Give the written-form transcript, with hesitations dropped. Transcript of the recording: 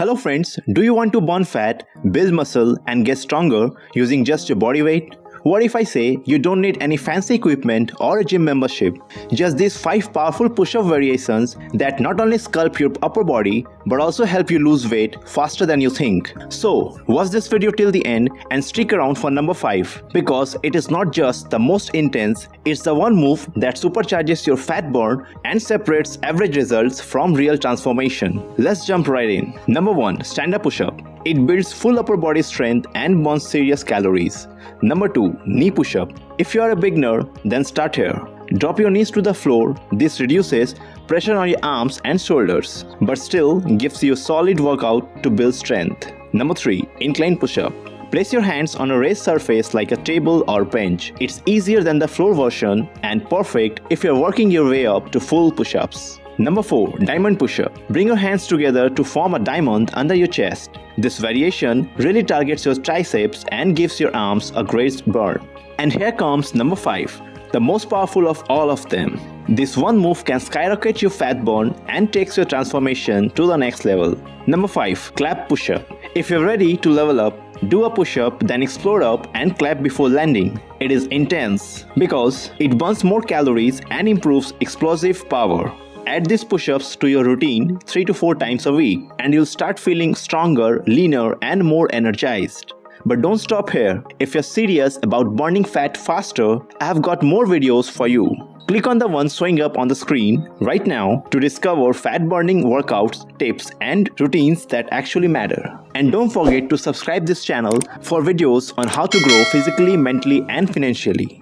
Hello friends, do you want to burn fat, build muscle and get stronger using just your body weight? What if I say you don't need any fancy equipment or a gym membership? Just these 5 powerful push-up variations that not only sculpt your upper body but also help you lose weight faster than you think. So, watch this video till the end and stick around for number 5 because it is not just the most intense, it's the one move that supercharges your fat burn and separates average results from real transformation. Let's jump right in. Number 1. Stand-up push-up. It builds full upper body strength and burns serious calories. Number 2. Knee push-up. If you are a beginner, then start here. Drop your knees to the floor. This reduces pressure on your arms and shoulders, but still gives you a solid workout to build strength. Number 3. Incline push-up. Place your hands on a raised surface like a table or bench. It's easier than the floor version and perfect if you're working your way up to full push-ups. Number 4. Diamond push-up. Bring your hands together to form a diamond under your chest. This variation really targets your triceps and gives your arms a great burn. And here comes number 5, the most powerful of all of them. This one move can skyrocket your fat burn and takes your transformation to the next level. Number 5. Clap push-up. If you're ready to level up, do a push-up, then explode up and clap before landing. It is intense because it burns more calories and improves explosive power. Add these push-ups to your routine 3 to 4 times a week and you'll start feeling stronger, leaner and more energized. But don't stop here. If you're serious about burning fat faster, I have got more videos for you. Click on the one showing up on the screen right now to discover fat burning workouts, tips and routines that actually matter. And don't forget to subscribe this channel for videos on how to grow physically, mentally and financially.